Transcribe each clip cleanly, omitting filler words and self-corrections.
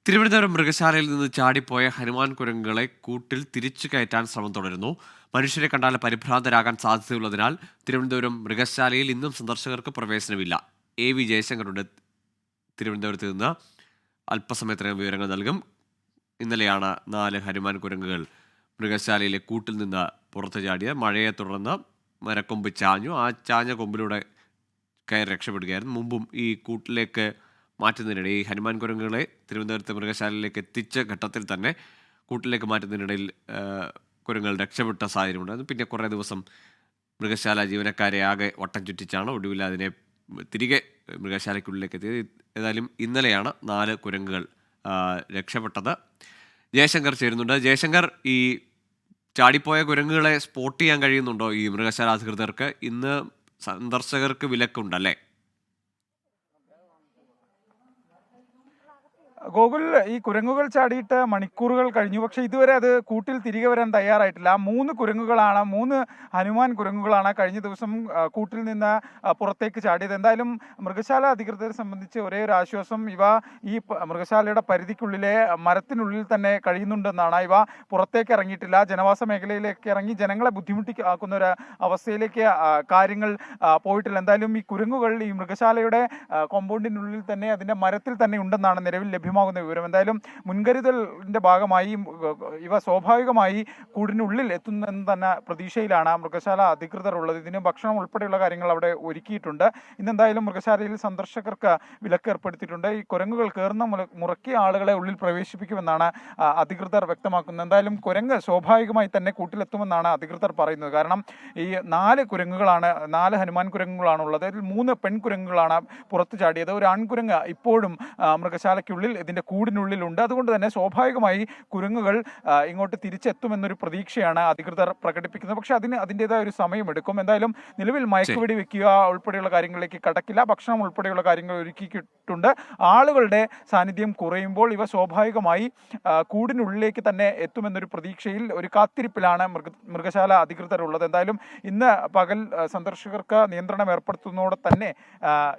തിരുവനന്തപുരം മൃഗശാലയിൽ നിന്ന് ചാടിപ്പോയ ഹനുമാൻ കുരങ്ങുകളെ കൂട്ടിൽ തിരിച്ചു കയറ്റാൻ ശ്രമം തുടരുന്നു. മനുഷ്യരെ കണ്ടാൽ പരിഭ്രാന്തരാകാൻ സാധ്യതയുള്ളതിനാൽ തിരുവനന്തപുരം മൃഗശാലയിൽ ഇന്നും സന്ദർശകർക്ക് പ്രവേശനമില്ല. AV ജയശങ്കറുണ്ട് തിരുവനന്തപുരത്ത് നിന്ന്. അല്പസമയത്തിനകം വിവരങ്ങൾ നൽകും. ഇന്നലെയാണ് 4 ഹനുമാൻ കുരങ്ങുകൾ മൃഗശാലയിലെ കൂട്ടിൽ നിന്ന് പുറത്തു ചാടിയത്. മഴയെ തുടർന്ന് മരക്കൊമ്പ് ചാഞ്ഞു. ആ ചാഞ്ഞ കൊമ്പിലൂടെ കയറി രക്ഷപ്പെടുകയായിരുന്നു. മുമ്പും ഈ കൂട്ടിലേക്ക് മാറ്റുന്നതിനിടെ ഈ ഹനുമാൻ കുരങ്ങുകളെ തിരുവനന്തപുരത്ത് മൃഗശാലയിലേക്ക് എത്തിച്ച ഘട്ടത്തിൽ തന്നെ കൂട്ടിലേക്ക് മാറ്റുന്നതിനിടയിൽ കുരങ്ങുകൾ രക്ഷപ്പെട്ട സാഹചര്യമുണ്ടായിരുന്നു. പിന്നെ കുറേ ദിവസം മൃഗശാല ജീവനക്കാരെ ആകെ വട്ടം ചുറ്റിച്ചാണ് ഒടുവിൽ അതിനെ തിരികെ മൃഗശാലയ്ക്കുള്ളിലേക്ക് എത്തിയത്. ഏതായാലും ഇന്നലെയാണ് 4 കുരങ്ങുകൾ രക്ഷപ്പെട്ടത്. ജയശങ്കർ ചേരുന്നുണ്ട്. ജയശങ്കർ, ഈ ചാടിപ്പോയ കുരങ്ങുകളെ സ്പോട്ട് ചെയ്യാൻ കഴിയുന്നുണ്ടോ ഈ മൃഗശാല അധികൃതർക്ക്? ഇന്ന് സന്ദർശകർക്ക് വിലക്കുണ്ടല്ലേ? ഗോകുൽ, ഈ കുരങ്ങുകൾ ചാടിയിട്ട് മണിക്കൂറുകൾ കഴിഞ്ഞു. പക്ഷേ ഇതുവരെ അത് കൂട്ടിൽ തിരികെ വരാൻ തയ്യാറായിട്ടില്ല. 3 ഹനുമാൻ കുരങ്ങുകളാണ് കഴിഞ്ഞ ദിവസം കൂട്ടിൽ നിന്ന് പുറത്തേക്ക് ചാടിയത്. എന്തായാലും മൃഗശാല അധികൃതരെ സംബന്ധിച്ച് ഒരേ ഒരു ആശ്വാസം, ഇവ ഈ മൃഗശാലയുടെ പരിധിക്കുള്ളിലെ മരത്തിനുള്ളിൽ തന്നെ കഴിയുന്നുണ്ടെന്നാണ്. ഇവ പുറത്തേക്ക് ഇറങ്ങിയിട്ടില്ല. ജനവാസ മേഖലയിലേക്ക് ഇറങ്ങി ജനങ്ങളെ ബുദ്ധിമുട്ടിക്കുന്ന ഒരു അവസ്ഥയിലേക്ക് കാര്യങ്ങൾ പോയിട്ടില്ല. എന്തായാലും ഈ കുരങ്ങുകൾ ഈ മൃഗശാലയുടെ കോമ്പൗണ്ടിനുള്ളിൽ തന്നെ, അതിൻ്റെ മരത്തിൽ തന്നെ ഉണ്ടെന്നാണ് നിലവിൽ ലഭ്യമാകുന്ന വിവരം. എന്തായാലും മുൻകരുതലിന്റെ ഭാഗമായി ഇവ സ്വാഭാവികമായി കൂടിനുള്ളിൽ എത്തുന്നെന്ന് തന്നെ പ്രതീക്ഷയിലാണ് മൃഗശാല അധികൃതർ ഉള്ളത്. ഇതിന് ഭക്ഷണം ഉൾപ്പെടെയുള്ള കാര്യങ്ങൾ അവിടെ ഒരുക്കിയിട്ടുണ്ട്. ഇന്നെന്തായാലും മൃഗശാലയിൽ സന്ദർശകർക്ക് വിലക്ക് ഏർപ്പെടുത്തിയിട്ടുണ്ട്. ഈ കുരങ്ങുകൾ കയറുന്ന മുറക്കിയ ആളുകളെ ഉള്ളിൽ പ്രവേശിപ്പിക്കുമെന്നാണ് അധികൃതർ വ്യക്തമാക്കുന്നത്. എന്തായാലും കുരങ്ങ് സ്വാഭാവികമായി തന്നെ കൂട്ടിലെത്തുമെന്നാണ് അധികൃതർ പറയുന്നത്. കാരണം ഈ 4 ഹനുമാൻ കുരങ്ങുകളാണ് ഉള്ളത്. അതിൽ 3 പെൺകുരങ്ങുകളാണ് പുറത്തു ചാടിയത്. ഒരു ആൺകുരങ്ങ് ഇപ്പോഴും മൃഗശാലയ്ക്കുള്ളിൽ, ഇതിന്റെ കൂടിനുള്ളിലുണ്ട്. അതുകൊണ്ട് തന്നെ സ്വാഭാവികമായി കുരങ്ങുകൾ ഇങ്ങോട്ട് തിരിച്ചെത്തുമെന്നൊരു പ്രതീക്ഷയാണ് അധികൃതർ പ്രകടിപ്പിക്കുന്നത്. പക്ഷെ അതിൻ്റെതായ ഒരു സമയമെടുക്കും. എന്തായാലും നിലവിൽ മയക്കുവെടി വെക്കുക ഉൾപ്പെടെയുള്ള കാര്യങ്ങളിലേക്ക് കടക്കില്ല. ഭക്ഷണം ഉൾപ്പെടെയുള്ള കാര്യങ്ങൾ ഒരുക്കിയിട്ടുണ്ട്. ആളുകളുടെ സാന്നിധ്യം കുറയുമ്പോൾ ഇവ സ്വാഭാവികമായി കൂടിനുള്ളിലേക്ക് തന്നെ എത്തുമെന്നൊരു പ്രതീക്ഷയിൽ, ഒരു കാത്തിരിപ്പിലാണ് മൃഗശാല അധികൃതർ ഉള്ളത്. എന്തായാലും ഇന്ന് പകൽ സന്ദർശകർക്ക് നിയന്ത്രണം ഏർപ്പെടുത്തുന്നതോടെ തന്നെ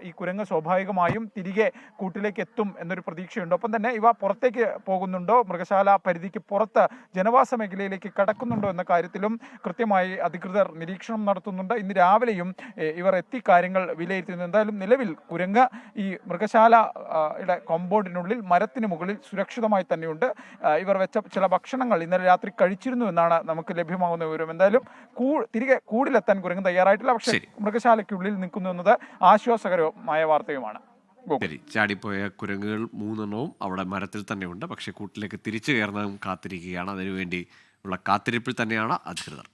ഈ കുരങ്ങ് സ്വാഭാവികമായും തിരികെ കൂട്ടിലേക്ക് എത്തും എന്നൊരു പ്രതീക്ഷയുണ്ട്. ഒപ്പം തന്നെ ഇവ പുറത്തേക്ക് പോകുന്നുണ്ടോ, മൃഗശാല പരിധിക്ക് പുറത്ത് ജനവാസ മേഖലയിലേക്ക് കടക്കുന്നുണ്ടോ എന്ന കാര്യത്തിലും കൃത്യമായി അധികൃതർ നിരീക്ഷണം നടത്തുന്നുണ്ട്. ഇന്ന് രാവിലെയും ഇവർ എത്തി കാര്യങ്ങൾ വിലയിരുത്തുന്നു. എന്തായാലും നിലവിൽ കുരങ്ങ് ഈ മൃഗശാലയുടെ കോമ്പൗണ്ടിനുള്ളിൽ മരത്തിന് മുകളിൽ സുരക്ഷിതമായി തന്നെയുണ്ട്. ഇവർ വെച്ച ചില ഭക്ഷണങ്ങൾ ഇന്നലെ രാത്രി കഴിച്ചിരുന്നു എന്നാണ് നമുക്ക് ലഭ്യമാകുന്ന വിവരം. എന്തായാലും തിരികെ കൂടിലെത്താൻ കുരങ്ങ് തയ്യാറായിട്ടില്ല. പക്ഷേ മൃഗശാലയ്ക്കുള്ളിൽ നിൽക്കുന്നു എന്നത് ആശ്വാസകരമായ വാർത്തയുമാണ്. ശരി, ചാടിപ്പോയ കുരങ്ങുകൾ 3 അവിടെ മരത്തിൽ തന്നെയുണ്ട്. പക്ഷേ കൂട്ടിലേക്ക് തിരിച്ചു കയറുന്നതും കാത്തിരിക്കുകയാണ്. അതിനുവേണ്ടി ഉള്ള കാത്തിരിപ്പിൽ തന്നെയാണ് അധികൃതർ.